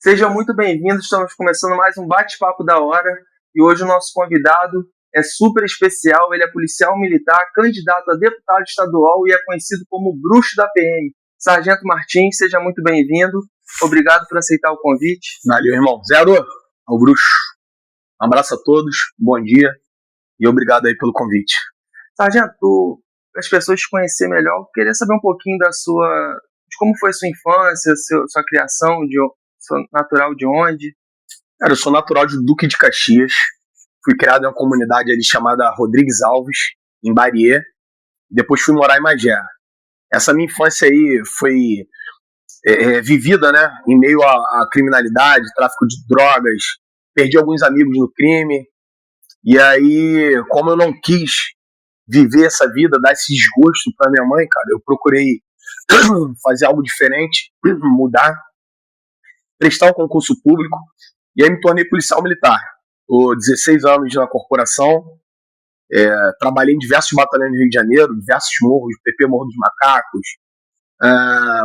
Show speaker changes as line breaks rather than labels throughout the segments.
Seja muito bem-vindo, estamos começando mais um bate-papo da hora e hoje o nosso convidado é super especial, ele é policial militar, candidato a deputado estadual e é conhecido como bruxo da PM. Sargento Martins, seja muito bem-vindo, obrigado por aceitar o convite.
Valeu, irmão. Zero ao bruxo. Um abraço a todos, bom dia e obrigado aí pelo convite.
Sargento, para as pessoas te conhecer melhor, eu queria saber um pouquinho de como foi a sua infância, sua criação, sou natural de onde?
Cara, eu sou natural de Duque de Caxias. Fui criado em uma comunidade ali chamada Rodrigues Alves, em Barier. Depois fui morar em Magé. Essa minha infância aí foi vivida, né, em meio à criminalidade, tráfico de drogas. Perdi alguns amigos no crime. E aí, como eu não quis viver essa vida, dar esse desgosto para minha mãe, cara, eu procurei fazer algo diferente, mudar, prestar um concurso público, e aí me tornei policial militar. Tô 16 anos na corporação, trabalhei em diversos batalhões do Rio de Janeiro, diversos morros, PP Morro dos Macacos,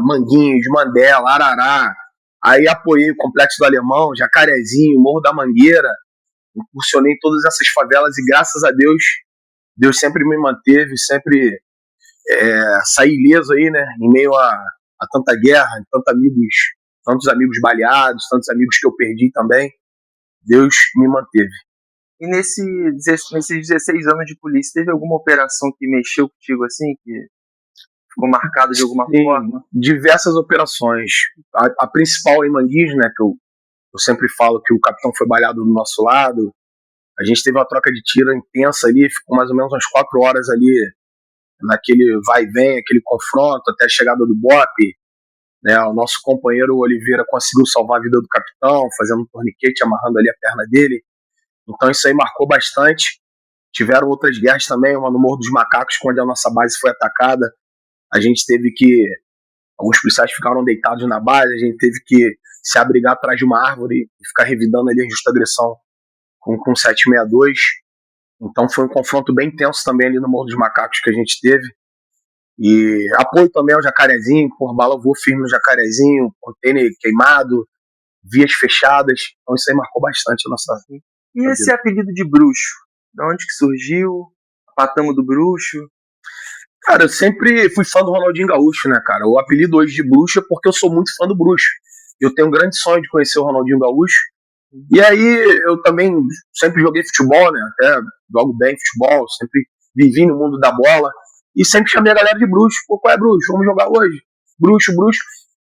Manguinhos, Mandela, Arará. Aí apoiei o Complexo do Alemão, Jacarezinho, Morro da Mangueira, incursionei em todas essas favelas e graças a Deus, Deus sempre me manteve, sempre saí ileso aí, né, em meio a tanta guerra, tantos amigos baleados, tantos amigos que eu perdi também. Deus me manteve.
E nesses 16 anos de polícia, teve alguma operação que mexeu contigo assim, que ficou marcado de alguma forma?
Diversas operações. A principal em Manguinhos, né, que eu sempre falo que o capitão foi baleado do nosso lado. A gente teve uma troca de tiro intensa ali, ficou mais ou menos umas 4 horas ali naquele vai e vem, aquele confronto até a chegada do BOPE. Né, o nosso companheiro Oliveira conseguiu salvar a vida do capitão, fazendo um torniquete, amarrando ali a perna dele. Então isso aí marcou bastante. Tiveram outras guerras também, uma no Morro dos Macacos, onde a nossa base foi atacada. A gente teve que... Alguns policiais ficaram deitados na base, a gente teve que se abrigar atrás de uma árvore e ficar revidando ali a justa agressão com 762. Então foi um confronto bem intenso também ali no Morro dos Macacos que a gente teve. E apoio também ao Jacarezinho, por bala voou firme no Jacarezinho, container queimado, vias fechadas. Então isso aí marcou bastante a nossa vida.
E esse apelido de bruxo? De onde que surgiu? Patamo do bruxo?
Cara, eu sempre fui fã do Ronaldinho Gaúcho, né, cara? O apelido hoje de bruxo é porque eu sou muito fã do bruxo. Eu tenho um grande sonho de conhecer o Ronaldinho Gaúcho. E aí eu também sempre joguei futebol, né? Até jogo bem futebol, sempre vivi no mundo da bola. E sempre chamei a galera de bruxo. Pô, qual é bruxo? Vamos jogar hoje? Bruxo, bruxo.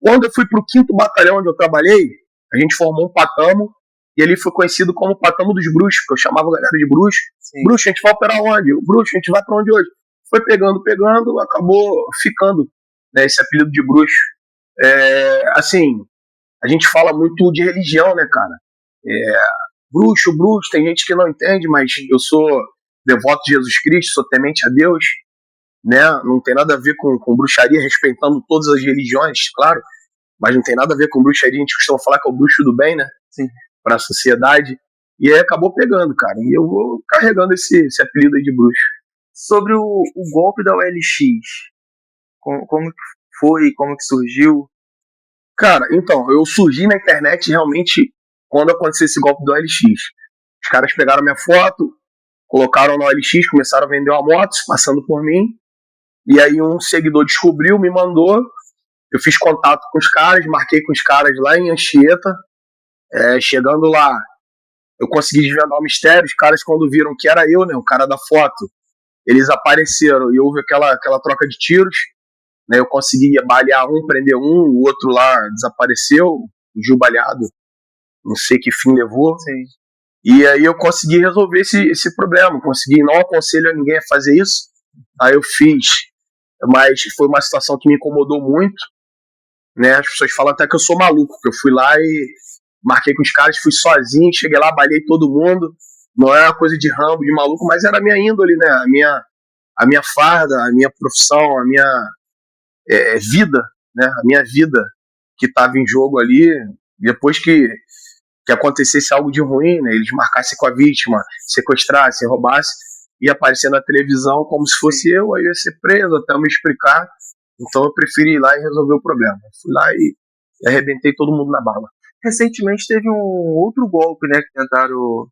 Quando eu fui pro 5º batalhão onde eu trabalhei, a gente formou um patamo. E ele foi conhecido como Patamo dos Bruxos, porque eu chamava a galera de bruxo. Sim. Bruxo, a gente vai operar onde? O bruxo, a gente vai pra onde hoje? Foi pegando, acabou ficando, né, esse apelido de bruxo. Assim, a gente fala muito de religião, né, cara? Bruxo, tem gente que não entende, mas eu sou devoto de Jesus Cristo, sou temente a Deus, né? Não tem nada a ver com bruxaria, respeitando todas as religiões, claro, mas não tem nada a ver com bruxaria, a gente costuma falar que é o bruxo do bem, né?
Sim.
Para a sociedade, e aí acabou pegando, cara, e eu vou carregando esse apelido aí de bruxo.
Sobre o golpe da OLX, como que foi, como que surgiu?
Cara, então, eu surgi na internet realmente quando aconteceu esse golpe do OLX. Os caras pegaram minha foto, colocaram na OLX, começaram a vender uma moto, passando por mim, e aí um seguidor descobriu, me mandou, eu fiz contato com os caras, marquei com os caras lá em Anchieta. Chegando lá, eu consegui desvendar o mistério. Os caras, quando viram que era eu, né, o cara da foto, eles apareceram e houve aquela troca de tiros, né, eu consegui balear um, prender um, o outro lá desapareceu, fugiu baleado, não sei que fim levou.
Sim.
E aí eu consegui resolver esse problema, não aconselho a ninguém a fazer isso, aí eu fiz, mas foi uma situação que me incomodou muito, né, as pessoas falam até que eu sou maluco, que eu fui lá e marquei com os caras, fui sozinho, cheguei lá, balei todo mundo. Não é uma coisa de Rambo, de maluco, mas era a minha índole, né? A minha farda, a minha profissão, a minha vida, né? A minha vida que estava em jogo ali. Depois que acontecesse algo de ruim, né? Eles marcassem com a vítima, sequestrassem, roubassem, ia aparecer na televisão como se fosse eu, aí eu ia ser preso até eu me explicar. Então eu preferi ir lá e resolver o problema. Fui lá e arrebentei todo mundo na bala.
Recentemente teve um outro golpe, né, que tentaram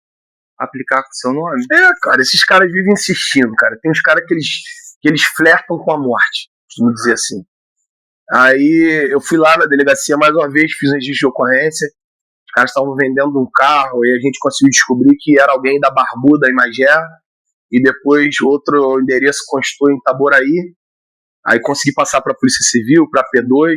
aplicar com seu nome.
Cara, esses caras vivem insistindo, cara. Tem uns caras que eles flertam com a morte, costumo dizer assim. Aí eu fui lá na delegacia mais uma vez, fiz um registro de ocorrência. Os caras estavam vendendo um carro e a gente conseguiu descobrir que era alguém da Barbuda, em Magé. E depois outro endereço constou em Itaboraí. Aí consegui passar para a Polícia Civil, para a P2.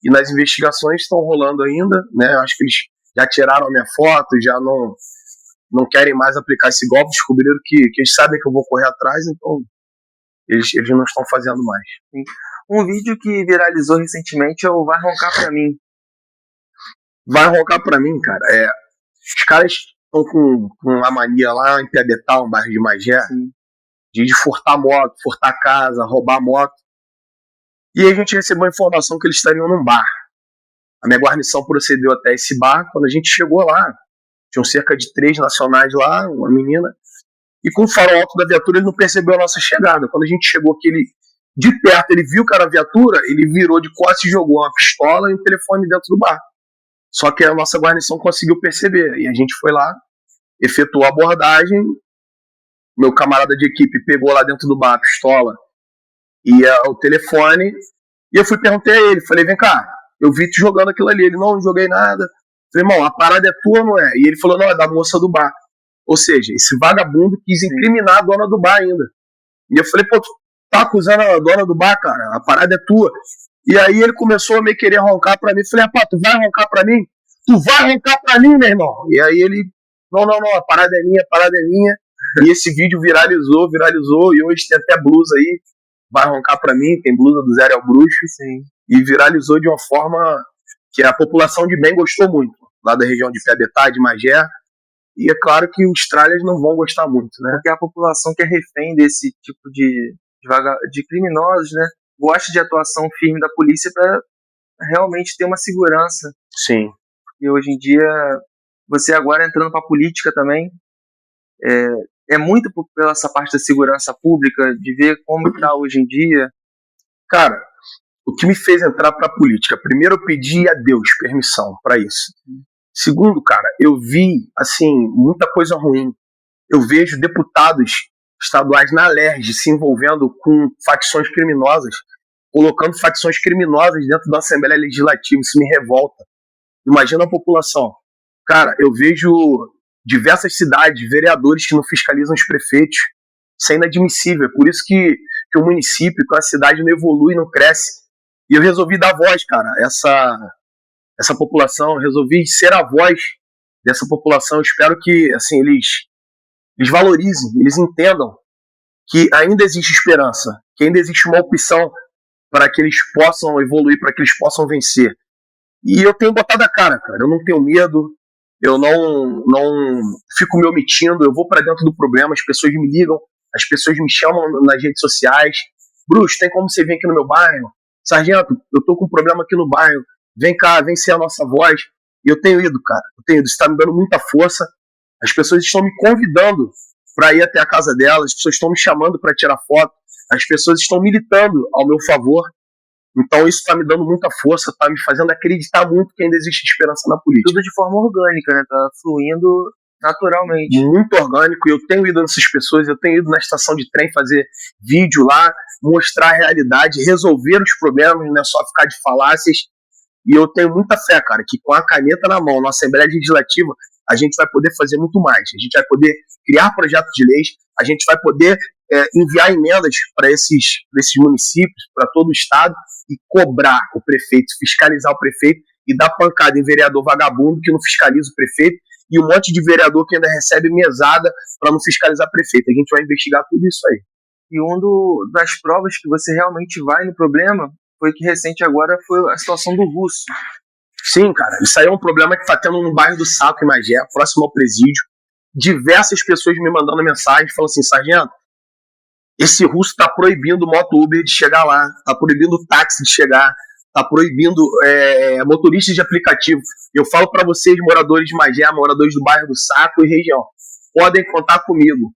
E nas investigações estão rolando ainda, né? Acho que eles já tiraram a minha foto, já não querem mais aplicar esse golpe. Descobriram que eles sabem que eu vou correr atrás, então eles não estão fazendo mais.
Sim. Um vídeo que viralizou recentemente é o Vai Roncar Pra Mim.
Vai roncar pra mim, cara. Os caras estão com uma mania lá em Piabetá, um bairro de Magé, de furtar moto, furtar casa, roubar moto. E aí a gente recebeu a informação que eles estariam num bar. A minha guarnição procedeu até esse bar. Quando a gente chegou lá, tinham cerca de 3 nacionais lá, uma menina. E com o farol alto da viatura, ele não percebeu a nossa chegada. Quando a gente chegou aqui, de perto, ele viu que era a viatura, ele virou de costas e jogou uma pistola e um telefone dentro do bar. Só que a nossa guarnição conseguiu perceber. E a gente foi lá, efetuou a abordagem. Meu camarada de equipe pegou lá dentro do bar a pistola e o telefone. E eu perguntei a ele, falei, vem cá, eu vi tu jogando aquilo ali. Ele, não joguei nada. Falei, irmão, a parada é tua, não é? E ele falou, não, é da moça do bar. Ou seja, esse vagabundo quis incriminar a dona do bar ainda. E eu falei, pô, tu tá acusando a dona do bar, cara, a parada é tua. E aí ele começou a me querer roncar pra mim. Falei, rapaz, tu vai roncar pra mim? Tu vai roncar pra mim, meu irmão? E aí ele, não, a parada é minha, a parada é minha. E esse vídeo viralizou, e hoje tem até blusa aí, vai roncar pra mim, tem blusa do Zé ao Bruxo.
Sim.
E viralizou de uma forma que a população de bem gostou muito, lá da região de Piabetá, de Magé. E é claro que os tralhas não vão gostar muito, né?
Porque a população que é refém desse tipo de criminosos, né, gosta de atuação firme da polícia para realmente ter uma segurança.
Sim.
E hoje em dia, você agora entrando para a política também, é muito pela essa parte da segurança pública, de ver como está hoje em dia.
Cara, o que me fez entrar para a política? Primeiro, eu pedi a Deus permissão para isso. Segundo, cara, eu vi, assim, muita coisa ruim. Eu vejo deputados estaduais na LERJ se envolvendo com facções criminosas, colocando facções criminosas dentro da Assembleia Legislativa. Isso me revolta. Imagina a população. Cara, eu vejo diversas cidades, vereadores que não fiscalizam os prefeitos. Isso é inadmissível. É por isso que o município, que a cidade não evolui, não cresce. E eu resolvi dar voz, cara, a essa população. Eu resolvi ser a voz dessa população. Eu espero que, assim, eles valorizem, eles entendam que ainda existe esperança, que ainda existe uma opção para que eles possam evoluir, para que eles possam vencer. E eu tenho botado a cara, eu não tenho medo, eu não fico me omitindo, eu vou para dentro do problema, as pessoas me ligam, as pessoas me chamam nas redes sociais. Bruxo, tem como você vir aqui no meu bairro? Sargento, eu tô com um problema aqui no bairro, vem cá, vem ser a nossa voz. E eu tenho ido, cara, isso está me dando muita força. As pessoas estão me convidando para ir até a casa delas, as pessoas estão me chamando para tirar foto, as pessoas estão militando ao meu favor. Então isso está me dando muita força, está me fazendo acreditar muito que ainda existe esperança na política.
Tudo de forma orgânica, né? Tá fluindo naturalmente.
Muito orgânico, e eu tenho ido nessas pessoas, eu tenho ido na estação de trem fazer vídeo lá, mostrar a realidade, resolver os problemas, não é só ficar de falácias. E eu tenho muita fé, cara, que com a caneta na mão, na Assembleia Legislativa, a gente vai poder fazer muito mais. A gente vai poder criar projetos de leis, a gente vai poder enviar emendas para esses municípios, para todo o estado, e cobrar o prefeito, fiscalizar o prefeito e dar pancada em vereador vagabundo que não fiscaliza o prefeito e um monte de vereador que ainda recebe mesada para não fiscalizar o prefeito. A gente vai investigar tudo isso aí.
E das provas que você realmente vai no problema foi que recente agora foi a situação do Russo.
Sim, cara, isso aí é um problema que está tendo no bairro do Saco, em Magé, próximo ao presídio. Diversas pessoas me mandando mensagem, falando assim, sargento, esse Russo está proibindo o moto Uber de chegar lá, está proibindo o táxi de chegar, está proibindo motoristas de aplicativo. Eu falo para vocês, moradores de Magé, moradores do bairro do Saco e região, podem contar comigo.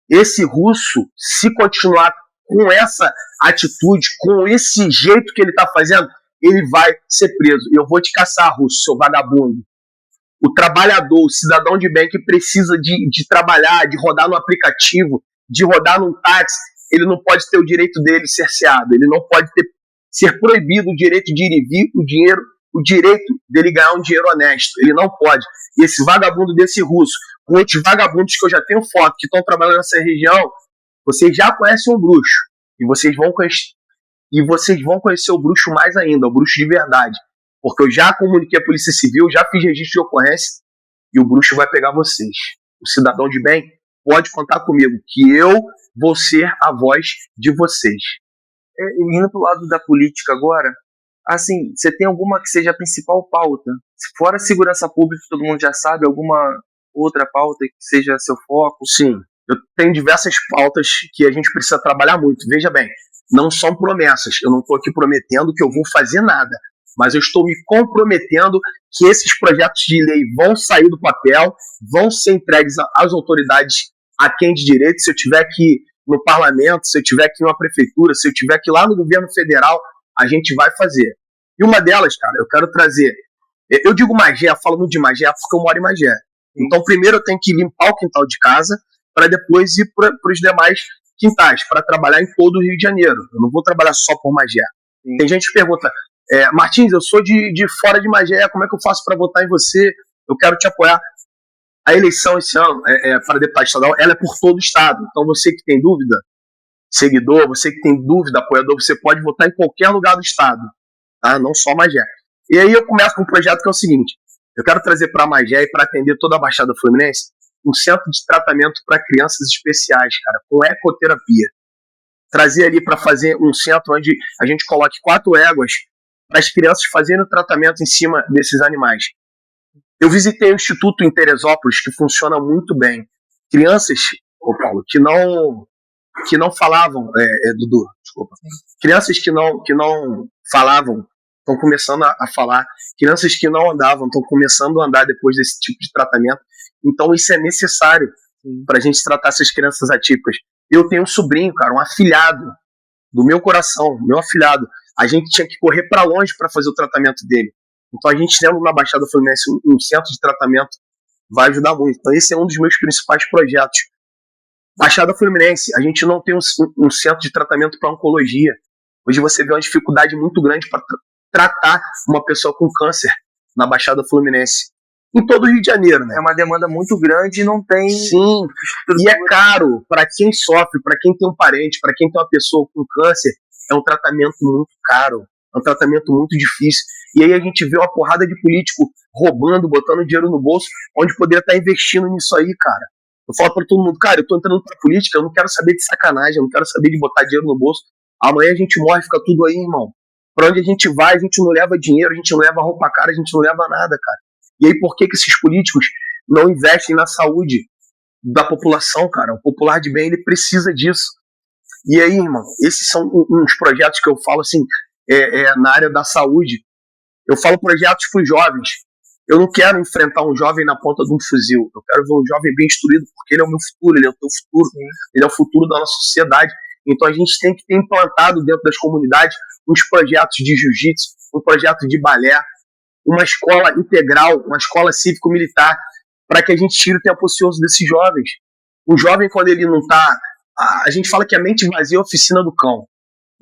Esse Russo, se continuar com essa atitude, com esse jeito que ele está fazendo, ele vai ser preso. Eu vou te caçar, Russo, seu vagabundo. O trabalhador, o cidadão de bem que precisa de trabalhar, de rodar no aplicativo, de rodar num táxi, ele não pode ter o direito dele cerceado, ele não pode ser proibido o direito de ir e vir, o direito dele ganhar um dinheiro honesto, ele não pode. E esse vagabundo desse russo, com outros vagabundos que eu já tenho foto, que estão trabalhando nessa região, vocês já conhecem um bruxo, e vocês vão conhecer o bruxo mais ainda, o bruxo de verdade. Porque eu já comuniquei a Polícia Civil, já fiz registro de ocorrência e o bruxo vai pegar vocês. O cidadão de bem pode contar comigo, que eu vou ser a voz de vocês.
Indo pro lado da política agora, assim, você tem alguma que seja a principal pauta? Fora a segurança pública, todo mundo já sabe, alguma outra pauta que seja seu foco?
Sim, eu tenho diversas pautas que a gente precisa trabalhar muito. Veja bem, não são promessas. Eu não estou aqui prometendo que eu vou fazer nada. Mas eu estou me comprometendo que esses projetos de lei vão sair do papel, vão ser entregues às autoridades a quem de direito. Se eu tiver que ir no parlamento, se eu tiver que ir na prefeitura, se eu tiver que ir lá no governo federal, a gente vai fazer. E uma delas, cara, eu quero trazer... Eu digo Magé, falo muito de Magé porque eu moro em Magé. Então, primeiro eu tenho que limpar o quintal de casa para depois ir para os demais quintais, para trabalhar em todo o Rio de Janeiro. Eu não vou trabalhar só por Magé. Tem gente que pergunta... Martins, eu sou de fora de Magé, como é que eu faço para votar em você? Eu quero te apoiar. A eleição esse ano para deputado estadual, ela é por todo o estado. Então você que tem dúvida, seguidor, você que tem dúvida, apoiador, você pode votar em qualquer lugar do estado, tá? Não só Magé. E aí eu começo com um projeto que é o seguinte: eu quero trazer para Magé e para atender toda a Baixada Fluminense um centro de tratamento para crianças especiais, cara, com ecoterapia. Trazer ali para fazer um centro onde a gente coloque 4 éguas para as crianças fazerem o tratamento em cima desses animais. Eu visitei o Instituto em Teresópolis, que funciona muito bem. Crianças, Paulo, que não falavam, Dudu, desculpa. Crianças que não falavam estão começando a falar. Crianças que não andavam estão começando a andar depois desse tipo de tratamento. Então isso é necessário para a gente tratar essas crianças atípicas. Eu tenho um sobrinho, cara, um afilhado do meu coração, meu afilhado. A gente tinha que correr para longe para fazer o tratamento dele. Então a gente tendo na Baixada Fluminense um centro de tratamento vai ajudar muito. Então esse é um dos meus principais projetos. Baixada Fluminense, a gente não tem um centro de tratamento para oncologia. Hoje você vê uma dificuldade muito grande para tratar uma pessoa com câncer na Baixada Fluminense. Em todo o Rio de Janeiro, né?
É uma demanda muito grande e não tem...
Sim, e é caro para quem sofre, para quem tem um parente, para quem tem uma pessoa com câncer, é um tratamento muito caro, é um tratamento muito difícil. E aí a gente vê uma porrada de político roubando, botando dinheiro no bolso, onde poderia estar investindo nisso aí, cara. Eu falo para todo mundo, cara, eu tô entrando pra política, eu não quero saber de sacanagem, eu não quero saber de botar dinheiro no bolso. Amanhã a gente morre, fica tudo aí, irmão. Pra onde a gente vai, a gente não leva dinheiro, a gente não leva roupa cara, a gente não leva nada, cara. E aí por que esses políticos não investem na saúde da população, cara? O popular de bem, ele precisa disso. E aí, irmão, esses são uns projetos que eu falo assim, na área da saúde. Eu falo projetos para os jovens. Eu não quero enfrentar um jovem na ponta de um fuzil. Eu quero ver um jovem bem instruído, porque ele é o meu futuro, ele é o teu futuro, ele é o futuro da nossa sociedade. Então a gente tem que ter implantado dentro das comunidades uns projetos de jiu-jitsu, um projeto de balé, uma escola integral, uma escola cívico-militar, para que a gente tire o tempo ocioso desses jovens. O jovem, quando ele não está... A gente fala que a mente vazia é a oficina do cão.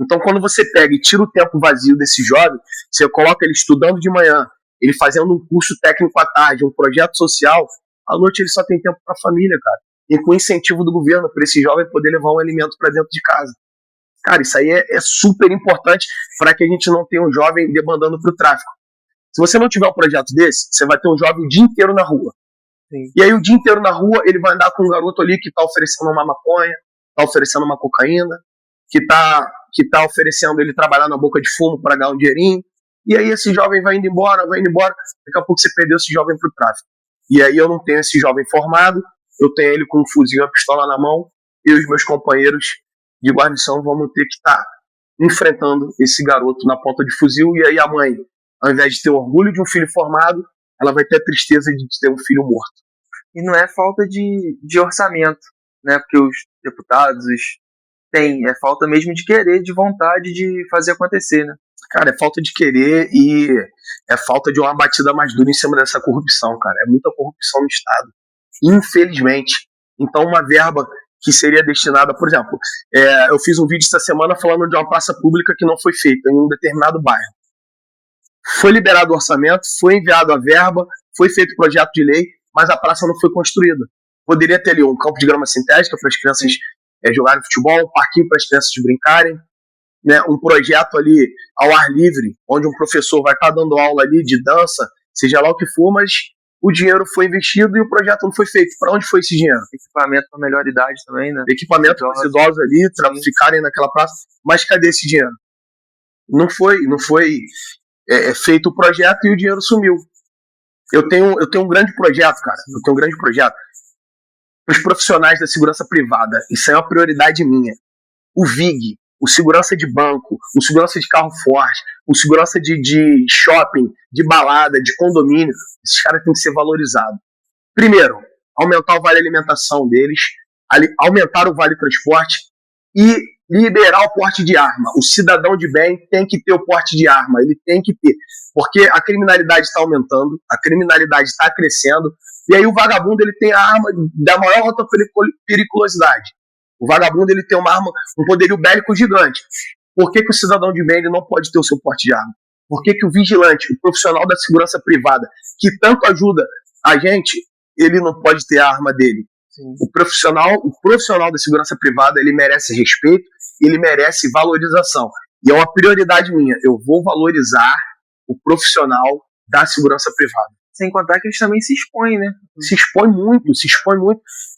Então, quando você pega e tira o tempo vazio desse jovem, você coloca ele estudando de manhã, ele fazendo um curso técnico à tarde, um projeto social, à noite ele só tem tempo para a família, cara. E com o incentivo do governo para esse jovem poder levar um alimento para dentro de casa. Cara, isso aí é super importante para que a gente não tenha um jovem demandando para o tráfico. Se você não tiver um projeto desse, você vai ter um jovem o dia inteiro na rua. Sim. E aí o dia inteiro na rua, ele vai andar com um garoto ali que está oferecendo uma maconha, está oferecendo uma cocaína, que está oferecendo ele trabalhar na boca de fumo para ganhar um dinheirinho. E aí esse jovem vai indo embora, daqui a pouco você perdeu esse jovem para o tráfico. E aí eu não tenho esse jovem formado, eu tenho ele com um fuzil e uma pistola na mão, e os meus companheiros de guarnição vamos ter que estar enfrentando esse garoto na ponta de fuzil. E aí a mãe, ao invés de ter orgulho de um filho formado, ela vai ter a tristeza de ter um filho morto.
E não é falta de orçamento, né? Porque os deputados têm, é falta mesmo de querer, de vontade de fazer acontecer, né?
Cara, é falta de querer e é falta de uma batida mais dura em cima dessa corrupção, cara. É muita corrupção no Estado, infelizmente. Então, uma verba que seria destinada, por exemplo, eu fiz um vídeo essa semana falando de uma praça pública que não foi feita em um determinado bairro. Foi liberado o orçamento, foi enviado a verba, foi feito o projeto de lei, mas a praça não foi construída. Poderia ter ali um campo de grama sintética para as crianças jogarem futebol, um parquinho para as crianças brincarem, né, um projeto ali ao ar livre, onde um professor vai estar dando aula ali de dança, seja lá o que for, mas o dinheiro foi investido e o projeto não foi feito. Para onde foi esse dinheiro?
Equipamento para melhor idade também, né?
Equipamento para os idosos ali, para ficarem naquela praça. Mas cadê esse dinheiro? Não foi feito o projeto e o dinheiro sumiu. Eu tenho um grande projeto, cara. Eu tenho um grande projeto. Os profissionais da segurança privada, isso é uma prioridade minha. O VIG, o segurança de banco, o segurança de carro forte, o segurança de shopping, de balada, de condomínio, esses caras têm que ser valorizados. Primeiro, aumentar o vale alimentação deles, aumentar o vale transporte e liberar o porte de arma. O cidadão de bem tem que ter o porte de arma, ele tem que ter, porque a criminalidade está aumentando, a criminalidade está crescendo, e aí o vagabundo ele tem a arma da maior alta periculosidade. O vagabundo ele tem uma arma, um poderio bélico gigante. Por que o cidadão de bem ele não pode ter o seu porte de arma? Por que o vigilante, o profissional da segurança privada, que tanto ajuda a gente, ele não pode ter a arma dele? Sim. O profissional da segurança privada, ele merece respeito, ele merece valorização. E é uma prioridade minha. Eu vou valorizar o profissional da segurança privada.
Sem contar que eles também se expõem, né?
Se expõe muito.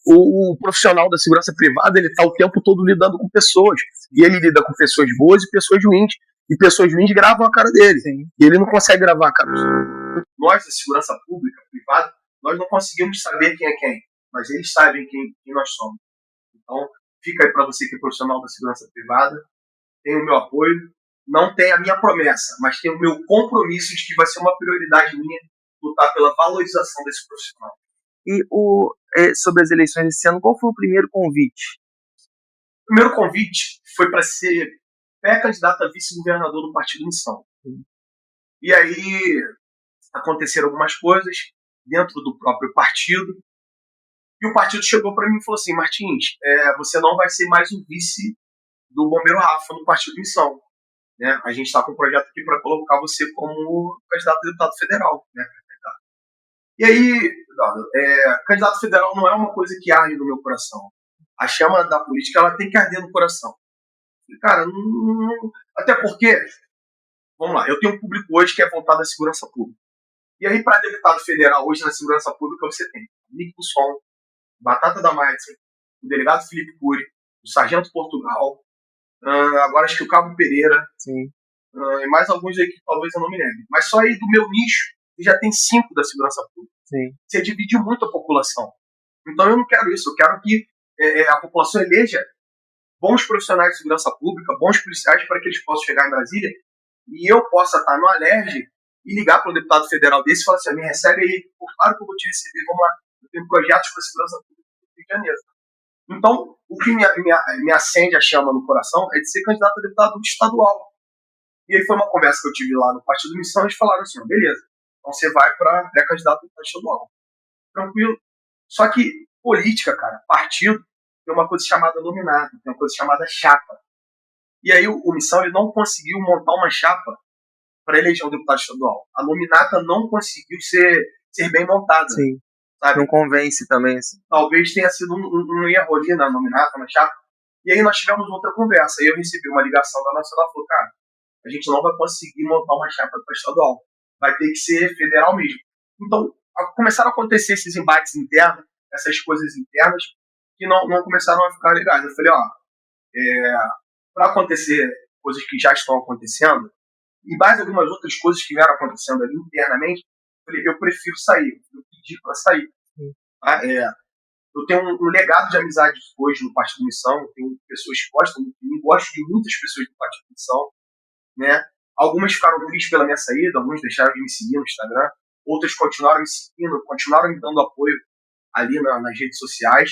O profissional da segurança privada, ele está o tempo todo lidando com pessoas. E ele lida com pessoas boas e pessoas ruins. E pessoas ruins gravam a cara dele. Sim. E ele não consegue gravar a cara dele. Nós, da segurança pública, privada, nós não conseguimos saber quem é quem. Mas eles sabem quem nós somos. Então, fica aí para você que é profissional da segurança privada. Tem o meu apoio. Não tem a minha promessa, mas tem o meu compromisso de que vai ser uma prioridade minha lutar pela valorização desse profissional.
E sobre as eleições desse ano, qual foi o primeiro convite?
O primeiro convite foi para ser pré-candidato a vice-governador do Partido Missão. E aí aconteceram algumas coisas dentro do próprio partido. E o partido chegou para mim e falou assim: Martins, você não vai ser mais o vice do Bombeiro Rafa no Partido Missão. Né? A gente está com um projeto aqui para colocar você como candidato a deputado federal. Né? E aí, candidato federal não é uma coisa que arde no meu coração. A chama da política ela tem que arder no coração. E, cara, até porque, vamos lá, eu tenho um público hoje que é voltado à segurança pública. E aí, para deputado federal hoje na segurança pública, você tem Nick Busson, Batata da Maitza, o delegado Felipe Cury, o Sargento Portugal, agora acho que o Cabo Pereira,
sim.
E mais alguns aí que talvez eu não me lembre. Mas só aí do meu nicho, já tem 5 da segurança pública.
Sim.
Você divide muito a população. Então eu não quero isso. Eu quero que a população eleja bons profissionais de segurança pública, bons policiais, para que eles possam chegar em Brasília e eu possa estar no Alerj e ligar para um deputado federal desse e falar assim: me recebe aí, claro que eu vou te receber, vamos lá. Eu tenho projetos para a segurança pública do Rio de Janeiro. Então, o que me acende a chama no coração é de ser candidato a deputado estadual. E aí foi uma conversa que eu tive lá no Partido Missão, eles falaram assim: beleza, então você vai para pré-candidato a deputado estadual. Tranquilo. Só que política, cara, partido, tem uma coisa chamada nominato, tem uma coisa chamada chapa. E aí o Missão ele não conseguiu montar uma chapa para eleger um deputado estadual. A nominata não conseguiu ser bem montada.
Sim.
Sabe?
Não convence também. Assim.
Talvez tenha sido um erro ali na nominata, na chapa. E aí nós tivemos outra conversa. E eu recebi uma ligação da Nacional e falou: cara, a gente não vai conseguir montar uma chapa para estadual. Vai ter que ser federal mesmo. Então, começaram a acontecer esses embates internos, essas coisas internas, que não começaram a ficar legais. Eu falei: para acontecer coisas que já estão acontecendo, e mais algumas outras coisas que vieram acontecendo ali internamente, eu prefiro sair. Eu pedi para sair. Tá? Eu tenho um legado de amizade hoje no Partido Missão. Eu tenho pessoas que gostam de mim, gosto de muitas pessoas do Partido Missão. Né? Algumas ficaram tristes pela minha saída, alguns deixaram de me seguir no Instagram, outras continuaram me seguindo, continuaram me dando apoio ali nas redes sociais.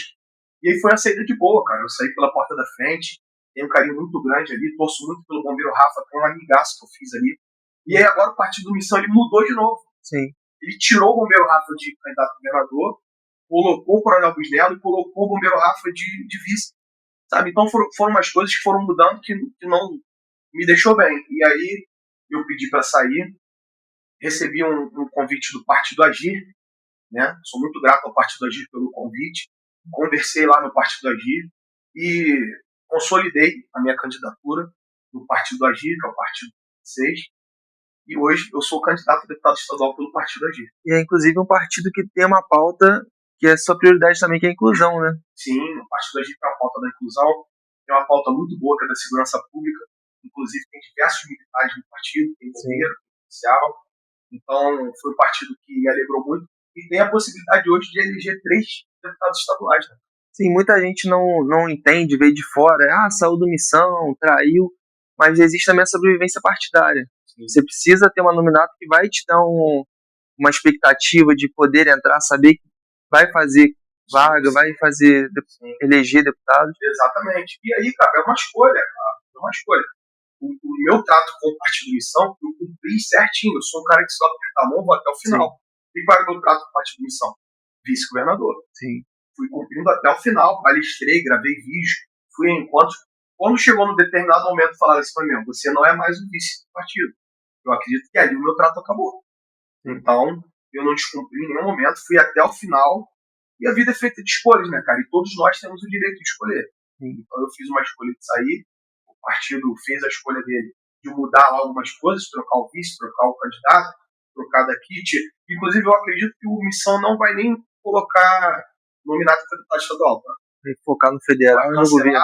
E aí foi uma saída de boa, cara. Eu saí pela porta da frente. tenho um carinho muito grande ali, torço muito pelo Bombeiro Rafa, que é um amigaço que eu fiz ali. E aí agora o Partido Missão ele mudou de novo.
Sim.
Ele tirou o Bombeiro Rafa de candidato a governador, colocou o Coronel Busnello e colocou o Bombeiro Rafa de vice. Sabe? Então foram umas coisas que foram mudando que não me deixou bem. E aí eu pedi para sair, recebi um convite do Partido Agir, né? Sou muito grato ao Partido Agir pelo convite. Conversei lá no Partido Agir e consolidei a minha candidatura no Partido Agir, que é o Partido 6. E hoje eu sou candidato a deputado estadual pelo Partido Agir.
E é inclusive um partido que tem uma pauta que é sua prioridade também, que é a inclusão, né?
Sim, o Partido Agir tem uma pauta da inclusão, tem uma pauta muito boa que é da segurança pública, inclusive tem diversos militares no partido, tem bombeiro, tem policial. Então foi um partido que me alegrou muito e tem a possibilidade hoje de eleger 3 deputados estaduais, né?
Sim, muita gente não entende, veio de fora, saiu do Missão, traiu, mas existe também a sobrevivência partidária. Sim. Você precisa ter uma nominato que vai te dar uma expectativa de poder entrar, saber que vai fazer vaga, vai fazer eleger deputados.
Exatamente. E aí, cara, é uma escolha, cara. É uma escolha. O meu trato com o Partido Missão, eu cumpri certinho. Eu sou um cara que só apertar a mão, vou até o final. Sim. E qual era o meu trato com o Partido Missão? Vice-governador.
Sim.
Fui cumprindo até o final, palestrei, gravei vídeo, fui em encontros. Quando chegou num determinado momento, falaram assim para mim, você não é mais o vice do partido. Eu acredito que ali o meu trato acabou. Então, eu não descumpri em nenhum momento, fui até o final. E a vida é feita de escolhas, né, cara? E todos nós temos o direito de escolher. Então eu fiz uma escolha de sair, o partido fez a escolha dele de mudar lá algumas coisas, trocar o vice, trocar o candidato, trocar da kit. Inclusive, eu acredito que o Missão não vai nem colocar nominado para deputado estadual. Tá?
Vai focar no federal e no governo.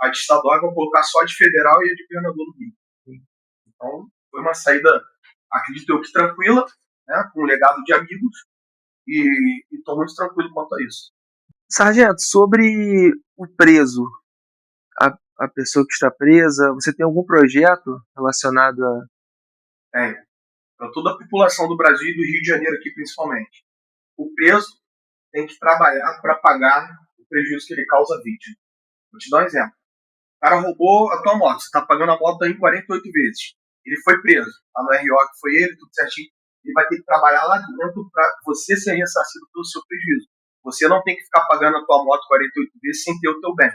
A de estadual vai colocar só a de federal e a de governador no Rio. Então, foi uma saída, acredito eu, que tranquila, né, com um legado de amigos. E estou muito tranquilo quanto a isso.
Sargento, sobre o preso, a pessoa que está presa, você tem algum projeto relacionado a...
Tem. Para toda a população do Brasil e do Rio de Janeiro aqui principalmente. O preso tem que trabalhar para pagar o prejuízo que ele causa à vítima. Vou te dar um exemplo. O cara roubou a tua moto, você está pagando a moto em 48 vezes. Ele foi preso. Lá no RO que foi ele, tudo certinho. Ele vai ter que trabalhar lá dentro para você ser ressarcido pelo seu prejuízo. Você não tem que ficar pagando a tua moto 48 vezes sem ter o teu bem.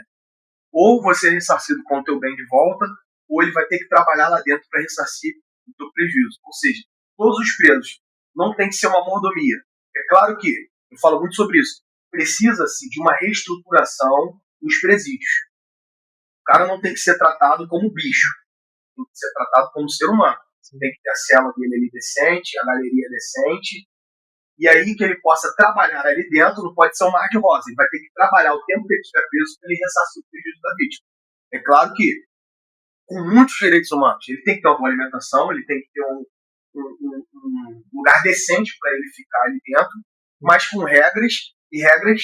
Ou você é ressarcido com o teu bem de volta, ou ele vai ter que trabalhar lá dentro para ressarcir o teu prejuízo. Ou seja, todos os presos não tem que ser uma mordomia. É claro que, eu falo muito sobre isso, precisa-se de uma reestruturação nos presídios. O cara não tem que ser tratado como bicho, tem que ser tratado como ser humano. Tem que ter a cela dele ali decente, a galeria decente, e aí que ele possa trabalhar ali dentro, não pode ser um mar de rosa, ele vai ter que trabalhar o tempo que ele estiver preso para ele ressarcir o prejuízo da vítima. É claro que, com muitos direitos humanos, ele tem que ter uma boa alimentação, ele tem que ter um lugar decente para ele ficar ali dentro, mas com regras, e regras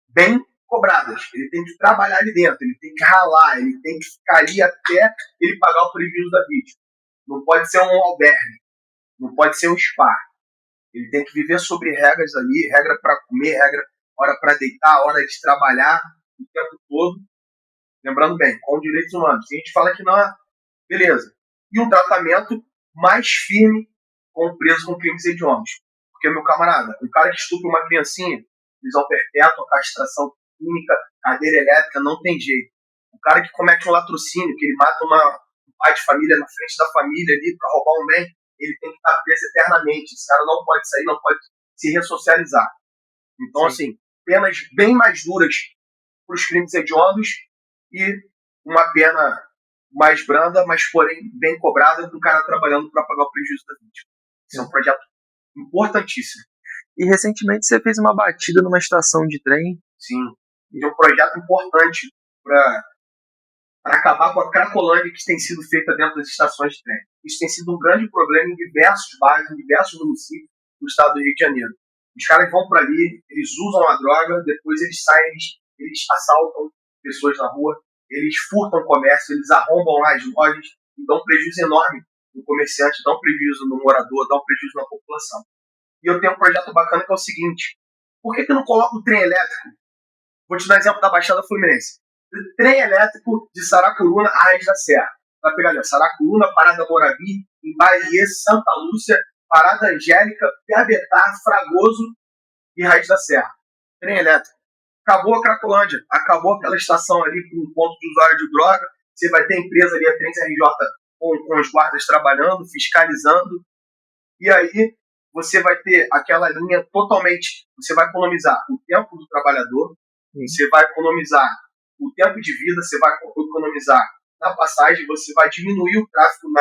bem cobradas. Ele tem que trabalhar ali dentro, ele tem que ralar, ele tem que ficar ali até ele pagar o prejuízo da vítima. Não pode ser um albergue, não pode ser um spa. Ele tem que viver sobre regras ali, regra para comer, regra, hora para deitar, hora de trabalhar, o tempo todo. Lembrando bem, com direitos humanos. Se a gente fala que não é, beleza. E um tratamento mais firme com o preso com crimes hediondos. Porque, meu camarada, um cara que estupra uma criancinha, prisão perpétua, castração química, cadeira elétrica, não tem jeito. O cara que comete um latrocínio, que ele mata um pai de família na frente da família ali para roubar um bem, ele tem que estar preso eternamente. Esse cara não pode sair, não pode se ressocializar. Então, assim, penas bem mais duras para os crimes hediondos e uma pena mais branda, mas porém bem cobrada, com o cara trabalhando para pagar o prejuízo da vítima. Esse é um projeto importantíssimo.
E recentemente você fez uma batida numa estação de trem.
Sim, e é um projeto importante para acabar com a cracolândia que tem sido feita dentro das estações de trem. Isso tem sido um grande problema em diversos bairros, em diversos municípios do estado do Rio de Janeiro. Os caras vão para ali, eles usam a droga, depois eles saem, eles assaltam pessoas na rua, eles furtam o comércio, eles arrombam lá as lojas e dão um prejuízo enorme no comerciante, dão um prejuízo no morador, dão um prejuízo na população. E eu tenho um projeto bacana que é o seguinte: por que não coloca o trem elétrico? Vou te dar um exemplo da Baixada Fluminense. Trem elétrico de Saracuruna a Raiz da Serra. Vai pegar ali, Saracuruna, Parada Morabi, Imbaiê, Santa Lúcia, Parada Angélica, Piabetá, Fragoso e Raiz da Serra. Trem elétrico. Acabou a Cracolândia, acabou aquela estação ali com um ponto de usuário de droga. Você vai ter a empresa ali, a Trens RJ, com os guardas trabalhando, fiscalizando. E aí você vai ter aquela linha totalmente... Você vai economizar o tempo do trabalhador, você vai economizar o tempo de vida, você vai economizar na passagem, você vai diminuir o tráfego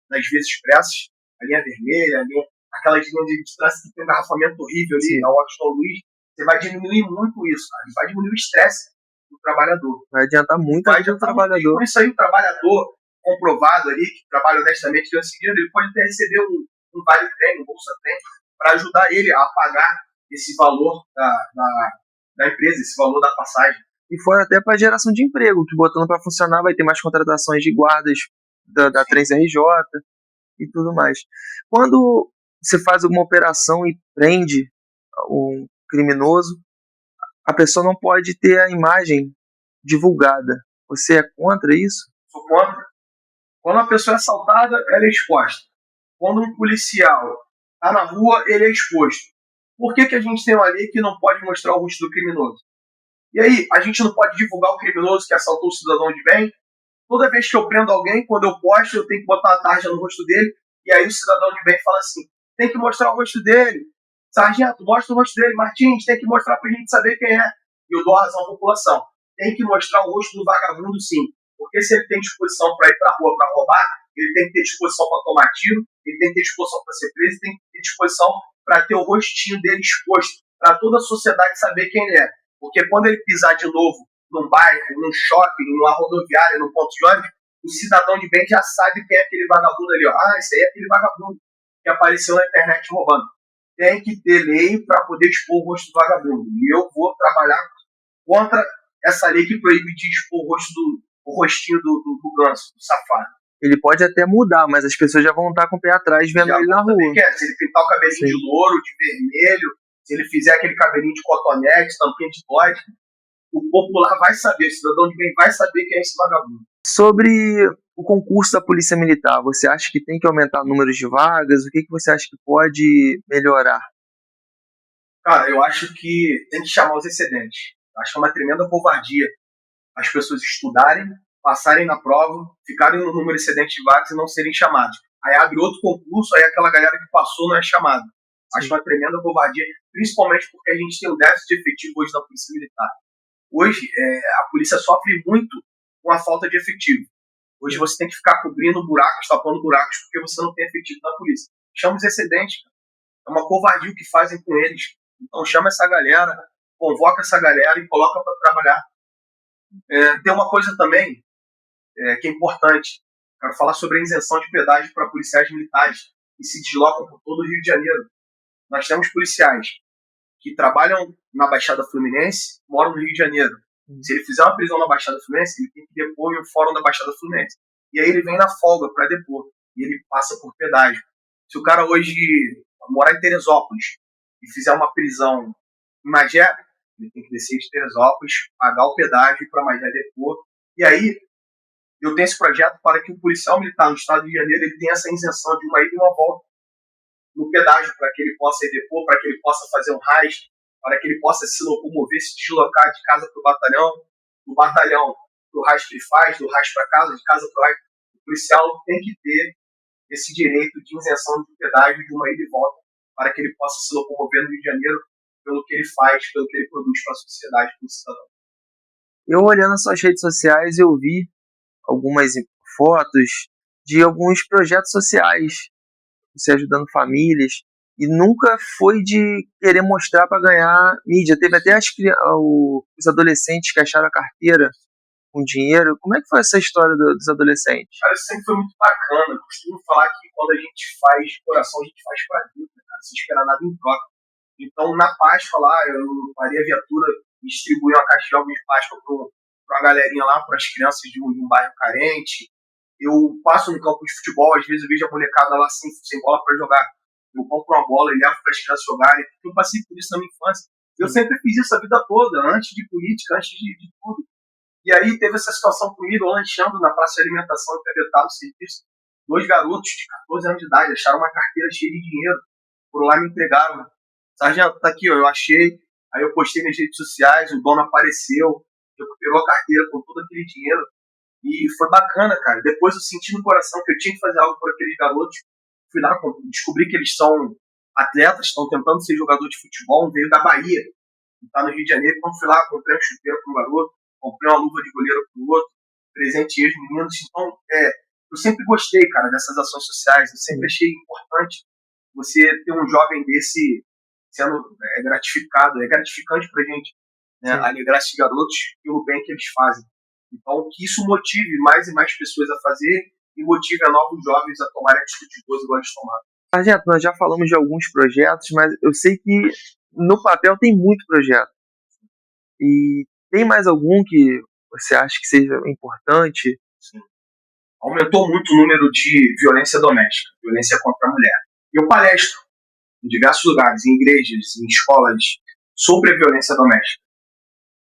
nas vias expressas, a linha vermelha, aquelas linhas de trânsito que tem um engarrafamento horrível ali, na Washington Luiz. Você vai diminuir muito isso, cara. Vai diminuir o estresse do trabalhador.
Vai adiantar muito a vida do trabalhador.
Com isso aí, o trabalhador comprovado ali, que trabalha honestamente, ele pode até receber um vale-trem, um bolsa-trem, para ajudar ele a pagar esse valor da empresa, esse valor da passagem.
E fora até para geração de emprego, que botando para funcionar vai ter mais contratações de guardas da Trens RJ e tudo mais. Quando você faz alguma operação e prende um criminoso, a pessoa não pode ter a imagem divulgada. Você é contra isso?
Sou contra. Quando a pessoa é assaltada, ela é exposta. Quando um policial está na rua, ele é exposto. Por que a gente tem uma lei que não pode mostrar o rosto do criminoso? E aí, a gente não pode divulgar o criminoso que assaltou o cidadão de bem? Toda vez que eu prendo alguém, quando eu posto, eu tenho que botar uma tarja no rosto dele, e aí o cidadão de bem fala assim, tem que mostrar o rosto dele. Sargento, mostra o rosto dele. Martins, tem que mostrar pra gente saber quem é. E eu dou razão à população. Tem que mostrar o rosto do vagabundo, sim. Porque se ele tem disposição para ir pra rua para roubar, ele tem que ter disposição para tomar tiro, ele tem que ter disposição para ser preso, tem que ter disposição para ter o rostinho dele exposto, para toda a sociedade saber quem ele é. Porque quando ele pisar de novo num bairro, num shopping, numa rodoviária, num ponto de ônibus, o cidadão de bem já sabe quem é aquele vagabundo ali. Ó. Ah, esse aí é aquele vagabundo que apareceu na internet roubando. Tem que ter lei para poder expor o rosto do vagabundo. E eu vou trabalhar contra essa lei que proíbe de expor o rostinho do ganso, do safado.
Ele pode até mudar, mas as pessoas já vão estar com o pé atrás vendo ele na rua.
Se ele pintar o cabelinho de louro, de vermelho, se ele fizer aquele cabelinho de cotonete, tampinha de bode, o popular vai saber, o cidadão de bem vai saber quem é esse vagabundo.
Sobre o concurso da Polícia Militar, você acha que tem que aumentar o número de vagas? O que você acha que pode melhorar?
Cara, eu acho que tem que chamar os excedentes. Acho que é uma tremenda covardia as pessoas estudarem, passarem na prova, ficarem no número excedente de vagas e não serem chamados. Aí abre outro concurso, aí aquela galera que passou não é chamada. Acho uma tremenda covardia, principalmente porque a gente tem um déficit de efetivo hoje na Polícia Militar. Hoje, a polícia sofre muito com a falta de efetivo. Hoje você tem que ficar cobrindo buracos, tapando buracos, porque você não tem efetivo na polícia. Chama os excedentes, cara. É uma covardia o que fazem com eles. Então chama essa galera, convoca essa galera e coloca para trabalhar. Tem uma coisa também que é importante. Quero falar sobre a isenção de pedágio para policiais militares que se deslocam por todo o Rio de Janeiro. Nós temos policiais que trabalham na Baixada Fluminense, moram no Rio de Janeiro. Se ele fizer uma prisão na Baixada Fluminense, ele tem que depor em um fórum da Baixada Fluminense. E aí ele vem na folga para depor. E ele passa por pedágio. Se o cara hoje morar em Teresópolis e fizer uma prisão em Magé, ele tem que descer de Teresópolis, pagar o pedágio para Magé depor. E aí eu tenho esse projeto para que o policial militar no estado do Rio de Janeiro ele tenha essa isenção de uma ida e uma volta no pedágio, para que ele possa ir depor, para que ele possa fazer um RAS, para que ele possa se locomover, se deslocar de casa para o batalhão, do batalhão para o RAS que ele faz, do RAS para casa, de casa para o RAS. O policial tem que ter esse direito de isenção de pedágio de uma ida e volta, para que ele possa se locomover no Rio de Janeiro pelo que ele faz, pelo que ele produz para a sociedade, para o cidadão.
Eu olhando as suas redes sociais, eu vi algumas fotos de alguns projetos sociais, você ajudando famílias, e nunca foi de querer mostrar para ganhar mídia. Teve até os adolescentes que acharam a carteira com dinheiro. Como é que foi essa história dos adolescentes?
Cara, isso sempre foi muito bacana. Eu costumo falar que quando a gente faz de coração, a gente faz pra Deus, né, cara? Sem esperar nada em troca. Então, na Páscoa lá, eu parei a viatura e distribuí uma caixa de ovos de Páscoa pra uma galerinha lá, para as crianças de um bairro carente. Eu passo no campo de futebol, às vezes eu vejo a molecada lá sem bola para jogar. Eu compro uma bola e levo para as crianças jogarem. Eu passei por isso na minha infância. Eu sempre fiz isso a vida toda, antes de política, antes de tudo. E aí teve essa situação comigo, eu lanchando na praça de alimentação em Pedretá, no serviço. 2 garotos de 14 anos de idade acharam uma carteira cheia de dinheiro, foram lá e me entregaram. Sargento, tá aqui, ó, eu achei. Aí eu postei nas redes sociais, o dono apareceu, recuperou a carteira com todo aquele dinheiro. E foi bacana, cara. Depois eu senti no coração que eu tinha que fazer algo por aqueles garotos. Fui lá, descobri que eles são atletas, estão tentando ser jogador de futebol, veio da Bahia, tá no Rio de Janeiro. Quando fui lá, comprei um chuteiro para um garoto, comprei uma luva de goleiro para o outro, presenteei os meninos. Então, eu sempre gostei, cara, dessas ações sociais. Eu sempre achei importante você ter um jovem desse sendo gratificado. É gratificante pra gente, né, alegrar esses garotos pelo bem que eles fazem. Então, que isso motive mais e mais pessoas a fazer e motive a novos jovens a tomarem atitudes boas igual eles tomaram.
Sargento, nós já falamos de alguns projetos, mas eu sei que no papel tem muito projeto. E tem mais algum que você acha que seja importante?
Sim. Aumentou muito o número de violência doméstica, violência contra a mulher. Eu palestro em diversos lugares, em igrejas, em escolas, sobre a violência doméstica.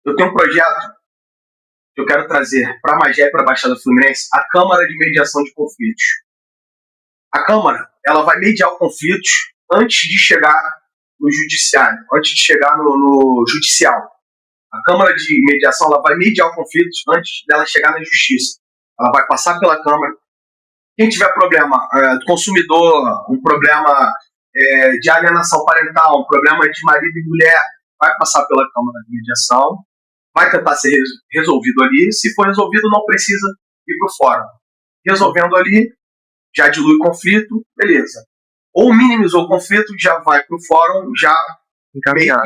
Eu tenho um projeto que eu quero trazer para a Magé e para a Baixada Fluminense a Câmara de Mediação de Conflitos. A Câmara, ela vai mediar os conflitos antes de chegar no judiciário, antes de chegar no judicial. A Câmara de Mediação, ela vai mediar os conflitos antes dela chegar na justiça. Ela vai passar pela Câmara. Quem tiver problema do consumidor, um problema de alienação parental, um problema de marido e mulher, vai passar pela Câmara de Mediação, vai tentar ser resolvido ali. Se for resolvido, não precisa ir para o fórum. Resolvendo ali, já dilui o conflito, beleza. Ou minimizou o conflito, já vai para o fórum, já encaminhado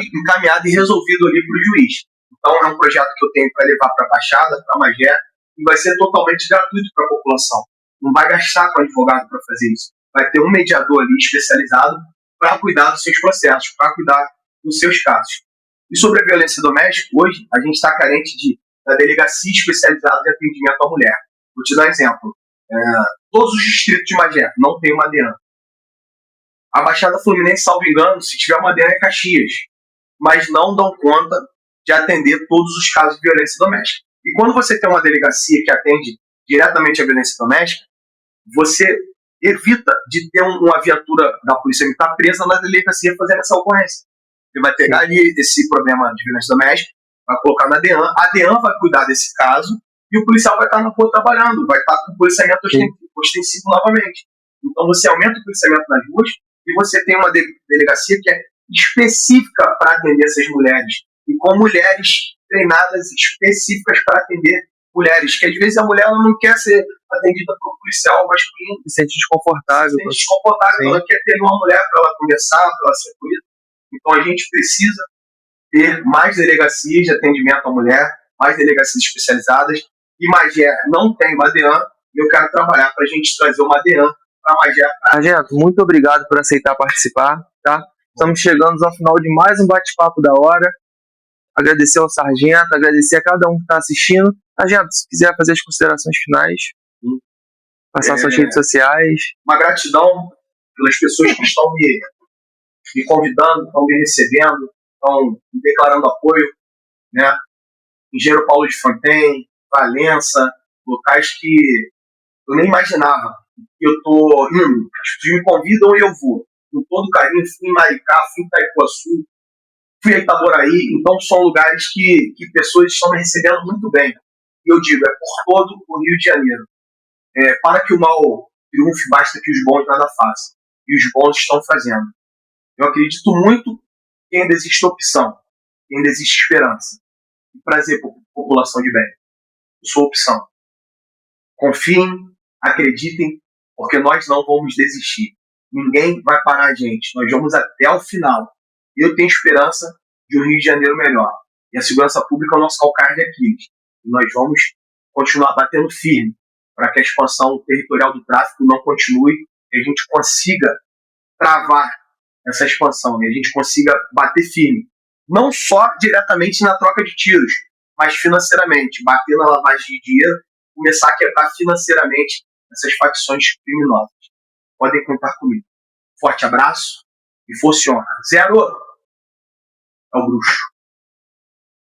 e resolvido ali para o juiz. Então é um projeto que eu tenho para levar para a Baixada, para a Magé, e vai ser totalmente gratuito para a população. Não vai gastar com advogado para fazer isso. Vai ter um mediador ali especializado para cuidar dos seus processos, para cuidar dos seus casos. E sobre a violência doméstica, hoje a gente está carente da delegacia especializada de atendimento à mulher. Vou te dar um exemplo. Todos os distritos de Magé não tem uma DEAN. A Baixada Fluminense, salvo engano, se tiver uma DEAN é Caxias. Mas não dão conta de atender todos os casos de violência doméstica. E quando você tem uma delegacia que atende diretamente a violência doméstica, você evita de ter uma viatura da Polícia Militar presa na delegacia fazendo essa ocorrência. Você vai pegar ali esse problema de violência doméstica, vai colocar na DEAN, a DEAN vai cuidar desse caso e o policial vai estar na rua trabalhando, vai estar com o policiamento ostensivo novamente. Então você aumenta o policiamento nas ruas e você tem uma delegacia que é específica para atender essas mulheres e com mulheres treinadas específicas para atender mulheres, que às vezes a mulher ela não quer ser atendida por um policial masculino.
Se sente desconfortável.
Se sente desconfortável, ela quer ter uma mulher para ela conversar, para ela ser acolhida. Então a gente precisa ter mais delegacias de atendimento à mulher, mais delegacias especializadas, e Magé não tem uma DEAN, e eu quero trabalhar para a gente trazer uma DEAN para Magé.
Sargento, muito obrigado por aceitar participar, tá? Estamos chegando ao final de mais um bate-papo da hora. Agradecer ao Sargento, agradecer a cada um que está assistindo. Sargento, se quiser fazer as considerações finais, passar suas redes sociais.
Uma gratidão pelas pessoas que estão me convidando, estão me recebendo, estão me declarando apoio, né? Engenheiro Paulo de Fontaine, Valença, locais que eu nem imaginava. Eu estou indo, as pessoas me convidam e eu vou. Com todo carinho, fui em Maricá, fui em Itaipuaçu, fui a Itaboraí, então são lugares que pessoas estão me recebendo muito bem. E eu digo, é por todo o Rio de Janeiro. Para que o mal triunfe, basta que os bons nada façam. E os bons estão fazendo. Eu acredito muito que ainda existe opção, que ainda existe esperança. E prazer para a população de bem. Eu sou opção. Confiem, acreditem, porque nós não vamos desistir. Ninguém vai parar a gente. Nós vamos até o final. Eu tenho esperança de um Rio de Janeiro melhor. E a segurança pública é o nosso calcanhar de Aquiles. E nós vamos continuar batendo firme para que a expansão territorial do tráfico não continue e a gente consiga travar essa expansão e a gente consiga bater firme. Não só diretamente na troca de tiros, mas financeiramente. Bater na lavagem de dinheiro, começar a quebrar financeiramente essas facções criminosas. Podem contar comigo. Forte abraço e força e honra. 0 é o bruxo.